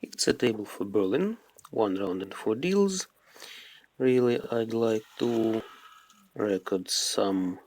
It's a table for Berlin, 1 round and 4 deals. Really, I'd like to record some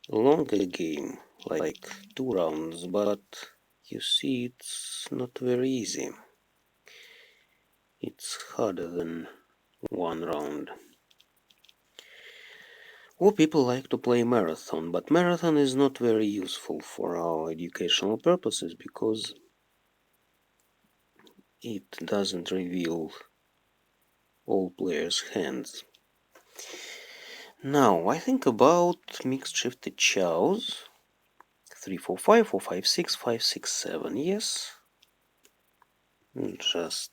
longer game, like 2 rounds, but you see it's not very easy. It's harder than 1 round. Or people like to play marathon, but marathon is not very useful for our educational purposes because it doesn't reveal all players' hands. Now, I think about mixed shifted chows. 3, 4, 5, 4, 5, 6, 5, 6, 7, yes. Just,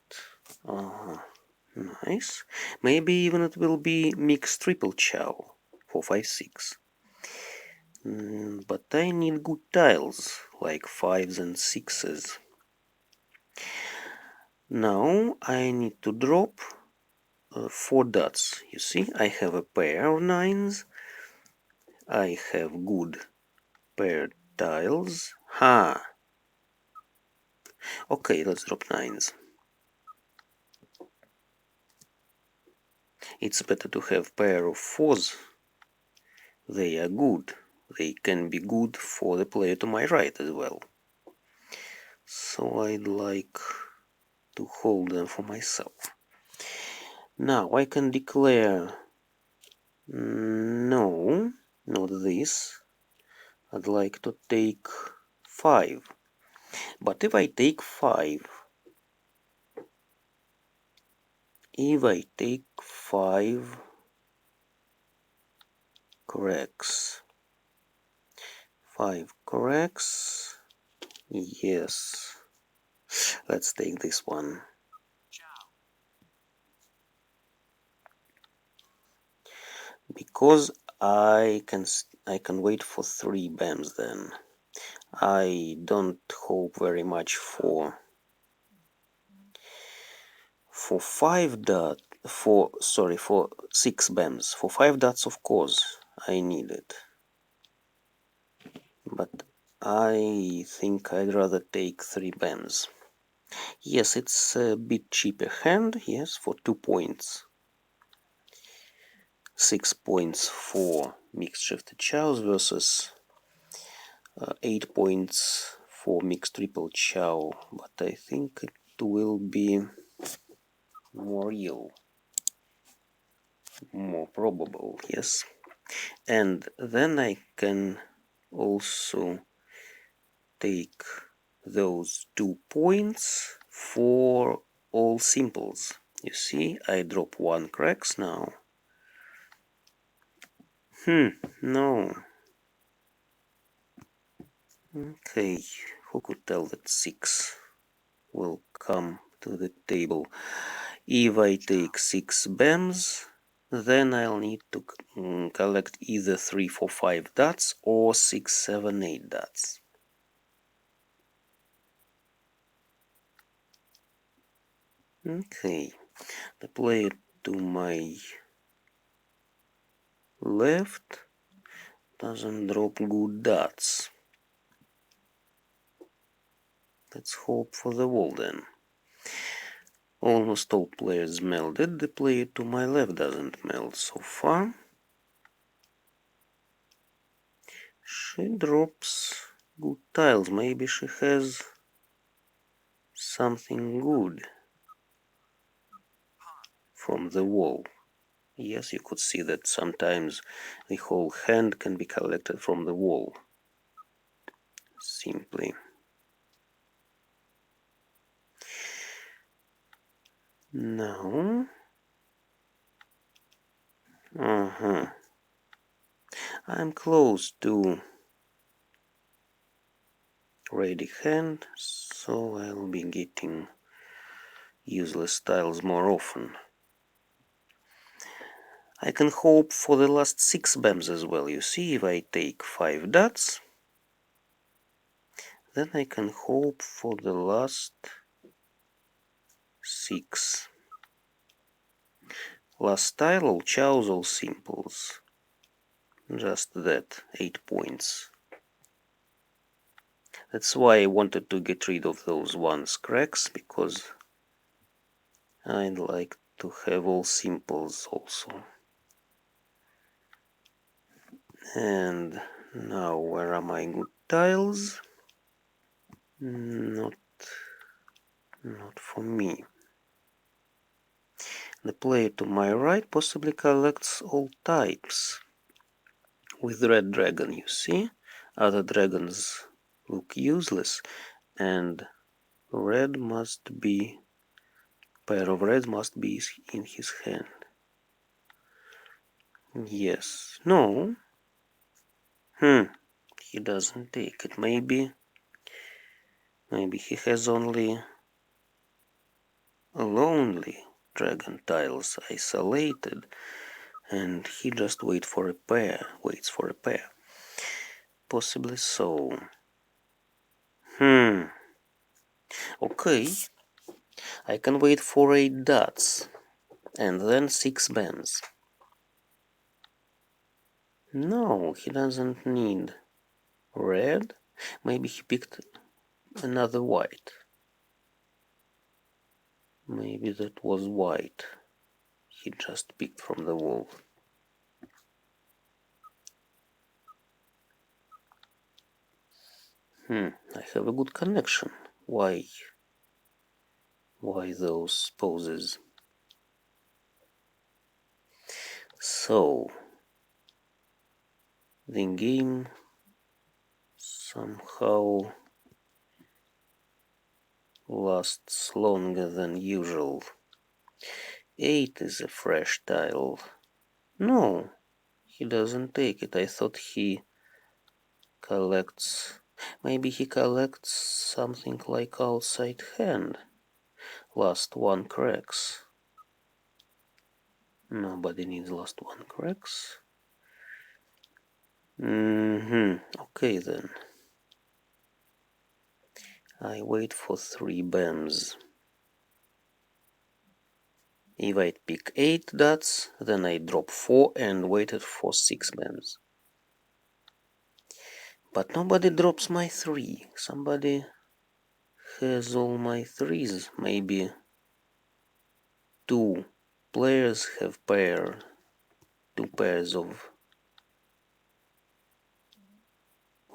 nice. Maybe even it will be mixed triple chow. 4, 5, 6. But I need good tiles, like 5s and 6s. Now I need to drop 4 dots. You see, I have a pair of 9s. I have good paired tiles. Okay, let's drop 9s. It's better to have pair of 4s. They are good. They can be good for the player to my right as well. So I'd like to hold them for myself. Now I can declare no, not this. I'd like to take 5. But if I take 5 corrects. 5 corrects. Yes. Let's take this one. Because I can wait for 3 BAMs then. I don't hope very much for 6 BAMs. For 5 dots, of course, I need it. But I think I'd rather take 3 BAMs. Yes, it's a bit cheaper hand, yes, for 2 points. 6 points for mixed shifted chows versus 8 points for mixed triple chow, but I think it will be more real, more probable, yes. And then I can also take those 2 points for all simples. You see, I drop 1 cracks now. No. Okay, who could tell that 6 will come to the table? If I take 6 BAMs, then I'll need to collect either 3, 4, 5 dots or 6, 7, 8 dots. Okay, the player to my left doesn't drop good dots. Let's hope for the wall then. Almost all players melded. The player to my left doesn't meld so far. She drops good tiles. Maybe she has something good from the wall. Yes, you could see that sometimes the whole hand can be collected from the wall. Simply. Now. I'm close to ready hand, so I'll be getting useless tiles more often. I can hope for the last 6 BAMs as well. You see, if I take 5 dots, then I can hope for the last 6. Last tile, all chows, all simples. Just that, 8 points. That's why I wanted to get rid of those ones cracks, because I'd like to have all simples also. And now, where are my good tiles? Not for me. The player to my right possibly collects all types. With red dragon, you see? Other dragons look useless, and red must be... pair of red must be in his hand. Yes. No. He doesn't take it. Maybe he has only lonely dragon tiles isolated, and he just waits for a pair. Possibly so. Okay. I can wait for 8 dots, and then 6 bands. No, he doesn't need red. Maybe he picked another white. Maybe that was white he just picked from the wall. I have a good connection. Why those poses? So, the game somehow lasts longer than usual. 8 is a fresh tile. No, he doesn't take it. I thought he collects... Maybe he collects something like outside hand. Last one cracks. Nobody needs last one cracks. Okay then. I wait for 3 bams. If I pick 8 dots, then I drop 4 and waited for 6 bams. But nobody drops my 3. Somebody has all my 3s. Maybe 2 players have 2 pairs of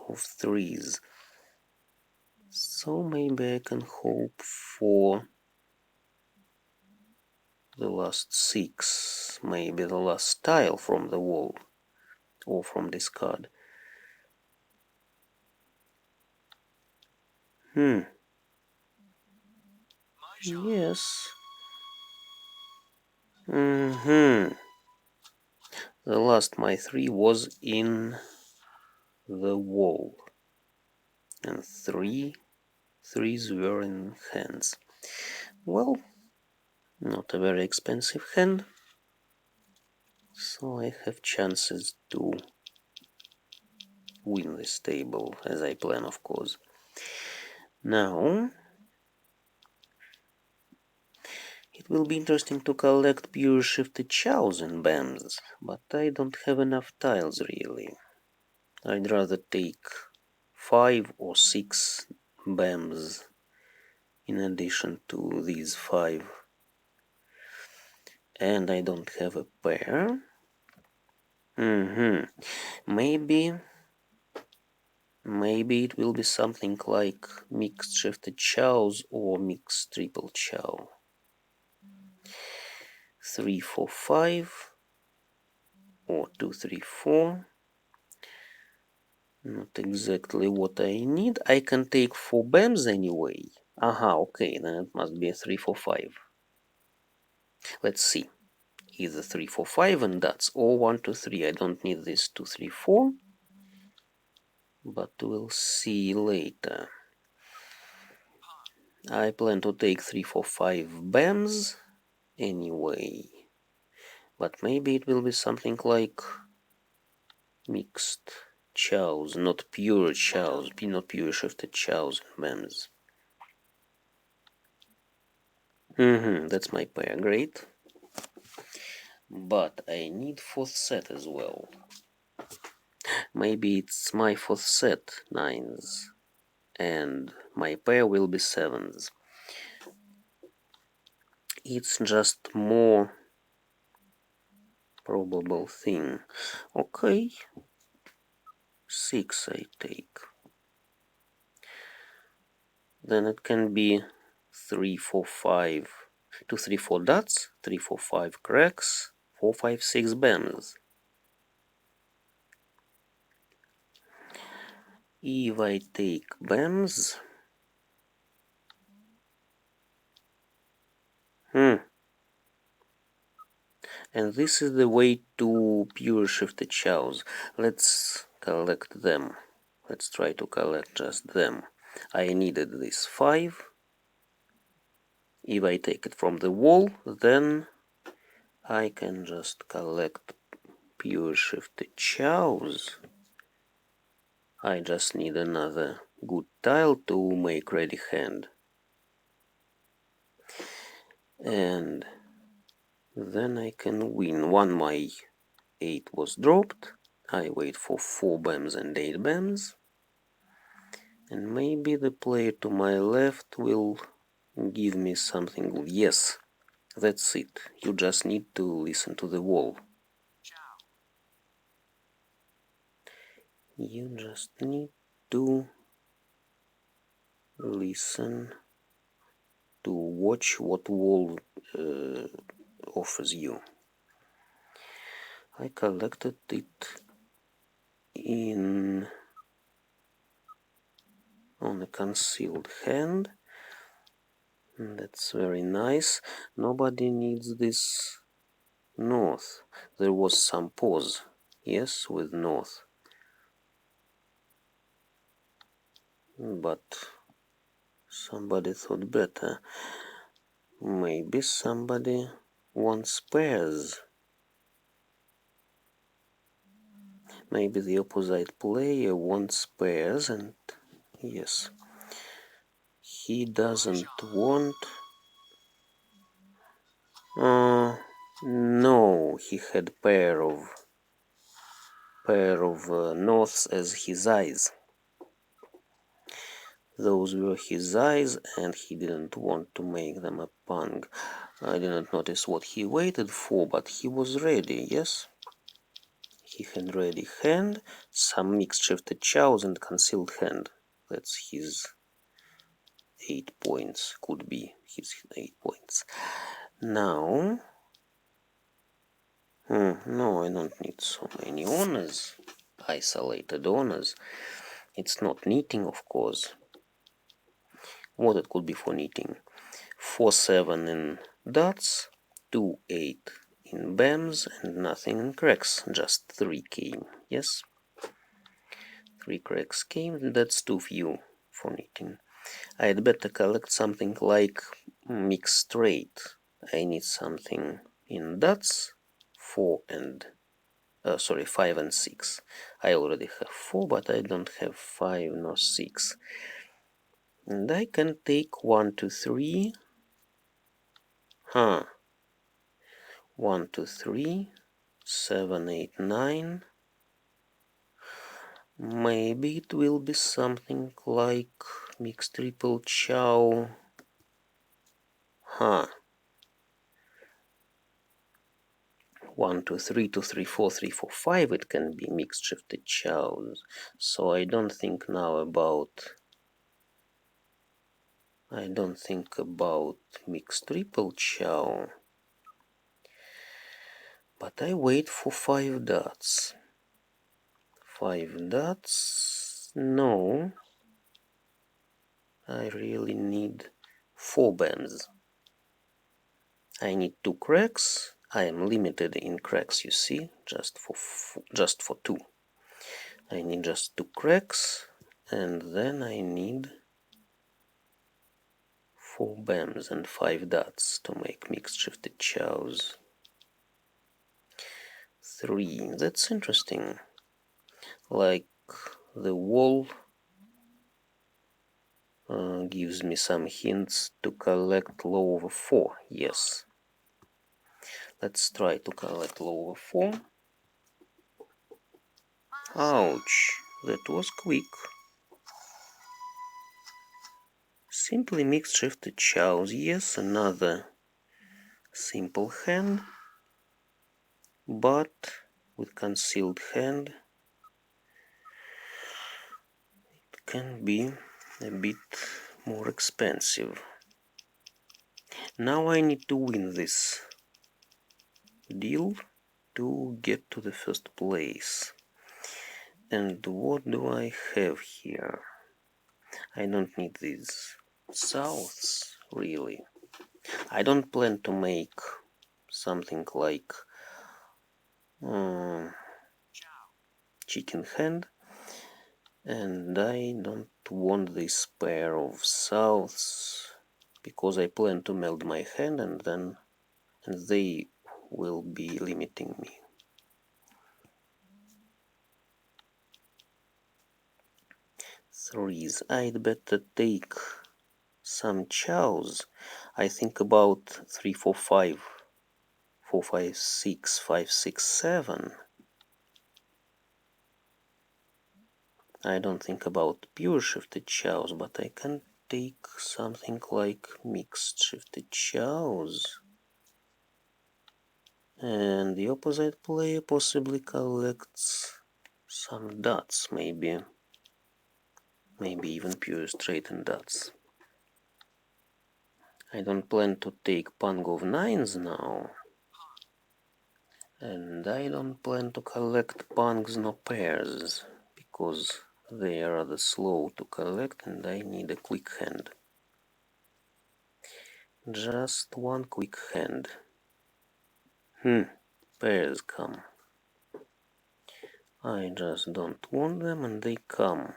3s. So maybe I can hope for the last 6. Maybe the last tile from the wall. Or from this card. Yes. The last my 3 was in the wall. And 3 threes were in hands. Well, not a very expensive hand. So I have chances to win this table, as I plan, of course. Now, it will be interesting to collect pure shifted chows and bams, but I don't have enough tiles really. I'd rather take 5 or 6 bams in addition to these 5. And I don't have a pair. Maybe it will be something like mixed shifted chows or mixed triple chow. 3, 4, 5 or 2, 3, 4. Not exactly what I need. I can take 4 bams anyway. Okay, then it must be a 3, 4, 5. Let's see. Either 3, 4, 5 and that's or 1, 2, 3. I don't need this 2, 3, 4. But we'll see later. I plan to take 3, 4, 5 bams anyway. But maybe it will be something like mixed chows, not pure chows, not pure shifted chows and bams. That's my pair, great. But I need 4th set as well. Maybe it's my 4th set, 9s. and my pair will be sevens. It's just more probable thing. Okay, 6 I take. Then it can be 3, 4, 5. 2, 3, 4 dots, 3, 4, 5 cracks, 4, 5, 6 bams. If I take bams, and this is the way to pure shifted chows. Let's collect them. Let's try to collect just them. I needed this 5. If I take it from the wall, then I can just collect pure shifted chows. I just need another good tile to make ready hand. And then I can win. One my 8 was dropped. I wait for 4 bams and 8 bams. And maybe the player to my left will give me something good. Yes, that's it. You just need to listen to the wall. You just need to listen to watch what wall offers you. I collected it on a concealed hand. That's very nice. Nobody needs this north. There was some pause, yes, with north. But somebody thought better. Maybe somebody wants pairs. Maybe the opposite player wants pairs, and yes, he doesn't want. No, he had pair of norths as his eyes. Those were his eyes, and he didn't want to make them a pung. I didn't notice what he waited for, but he was ready, yes? He had ready hand, some mixed shifted chows and concealed hand. That's his 8 points, could be his 8 points. Now, no, I don't need so many honors, isolated honors. It's not knitting, of course. What it could be for knitting? 4, 7 in dots, 2, 8 in bams, and nothing in cracks. Just 3 came, yes? 3 cracks came, that's too few for knitting. I'd better collect something like mixed straight. I need something in dots, 5 and 6. I already have 4, but I don't have 5 nor 6. And I can take 1, 2, 3. 1, 2, 3, 7, 8, 9. Maybe it will be something like mixed triple chow. 1, 2, 3, 2, 3, 4, 3, 4, 5. It can be mixed shifted chows. So I don't think now about. I don't think about mixed triple chow. But I wait for 5 dots. 5 dots. No. I really need 4 bams. I need 2 cracks. I am limited in cracks, you see, just for 2. I need just 2 cracks, and then I need 4 bams and 5 dots to make mixed shifted chows. 3. That's interesting. Like the wall gives me some hints to collect low over 4. Yes. Let's try to collect low over 4. Ouch, that was quick. Simply mixed shifted chows. Yes, another simple hand, but with concealed hand it can be a bit more expensive. Now I need to win this deal to get to the first place. And what do I have here? I don't need these souths, really. I don't plan to make something like chicken hand, and I don't want this pair of souths because I plan to meld my hand and they will be limiting me. Threes. I'd better take some chows. I think about 3, 4, 5, 4, 5, 6, 5, 6, 7. I don't think about pure shifted chows, but I can take something like mixed shifted chows. And the opposite player possibly collects some dots, maybe even pure straightened dots. I don't plan to take pang of nines now. And I don't plan to collect pangs nor pairs, because they are rather slow to collect and I need a quick hand. Just one quick hand. Pairs come. I just don't want them and they come.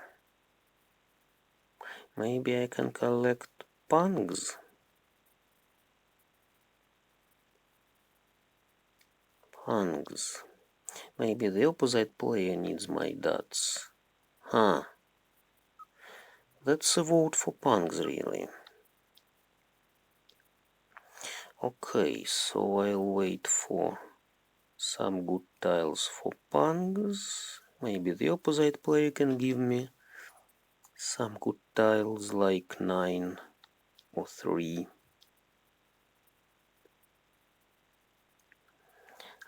Maybe I can collect pangs. Pangs. Maybe the opposite player needs my dots. That's a vote for pangs, really. Okay, so I'll wait for some good tiles for pangs. Maybe the opposite player can give me some good tiles like 9 or 3.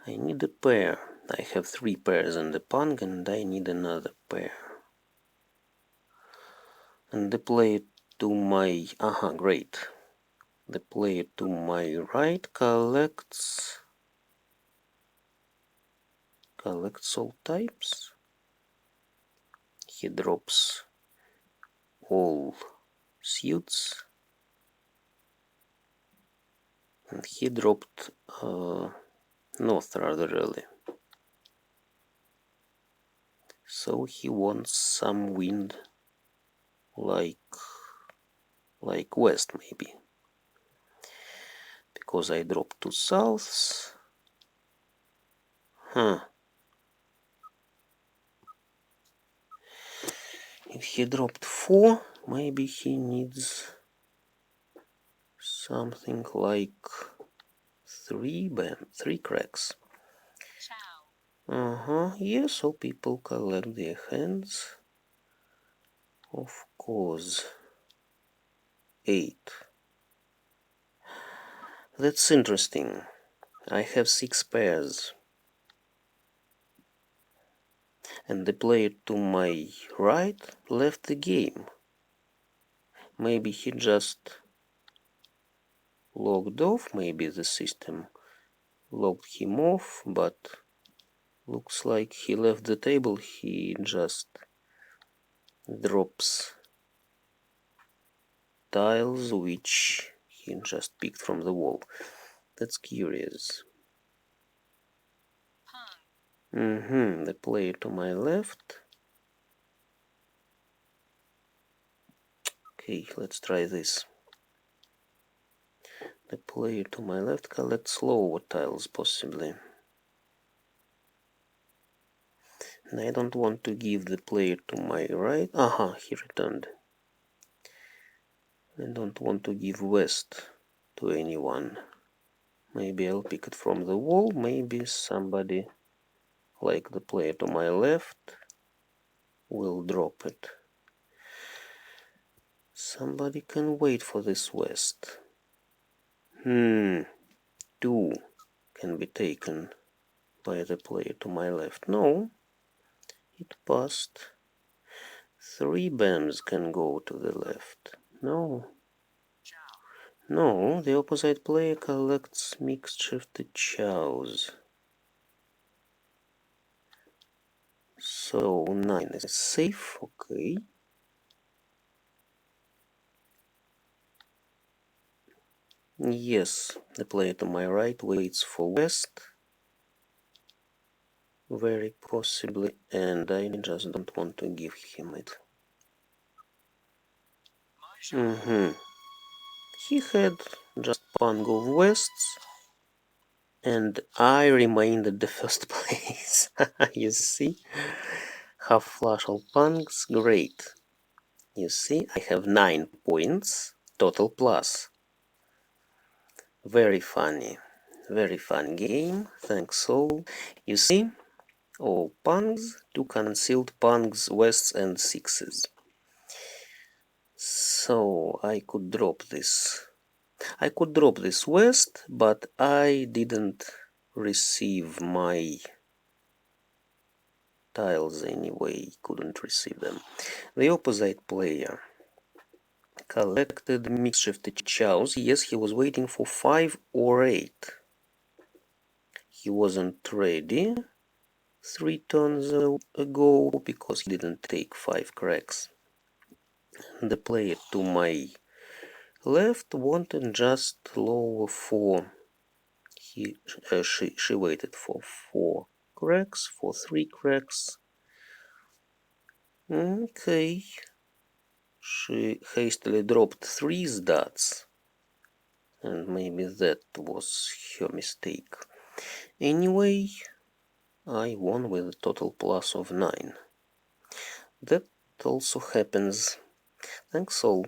I need a pair. I have 3 pairs in the pang and I need another pair. And the player to my... great. The player to my right collects all types. He drops all suits. And he dropped north rather early. So he wants some wind like west maybe. Because I dropped 2 souths. If he dropped 4, maybe he needs something like 3 cracks. Yeah, so people collect their hands. Of course. 8. That's interesting. I have 6 pairs. And the player to my right left the game. Maybe he just logged off, maybe the system logged him off, but looks like he left the table. He just drops tiles which he just picked from the wall. That's curious. The player to my left. Okay, let's try this. The player to my left collects lower tiles, possibly. And I don't want to give the player to my right. He returned. I don't want to give west to anyone. Maybe I'll pick it from the wall. Maybe somebody, like the player to my left, will drop it. Somebody can wait for this west. 2 can be taken by the player to my left. No, it passed. 3 bams can go to the left. No. No, the opposite player collects mixed-shifted chows. So 9 is safe, okay. Yes, the player to my right waits for west. Very possibly, and I just don't want to give him it. He had just pang of wests, and I remained at the first place. You see? Half flush all pangs, great. You see, I have 9 points, total plus. Very funny. Very fun game, thanks all. You see, all pangs, 2 concealed pangs, wests and 6s. So I could drop this. I could drop this west, but I didn't receive my tiles anyway, couldn't receive them. The opposite player collected mixed-shifted chows. Yes, he was waiting for 5 or 8. He wasn't ready 3 turns ago because he didn't take 5 cracks. The player to my left wanted just lower 4. She waited for 4 cracks, for 3 cracks. Okay. She hastily dropped 3 dots. And maybe that was her mistake. Anyway, I won with a total plus of 9. That also happens. Thanks all.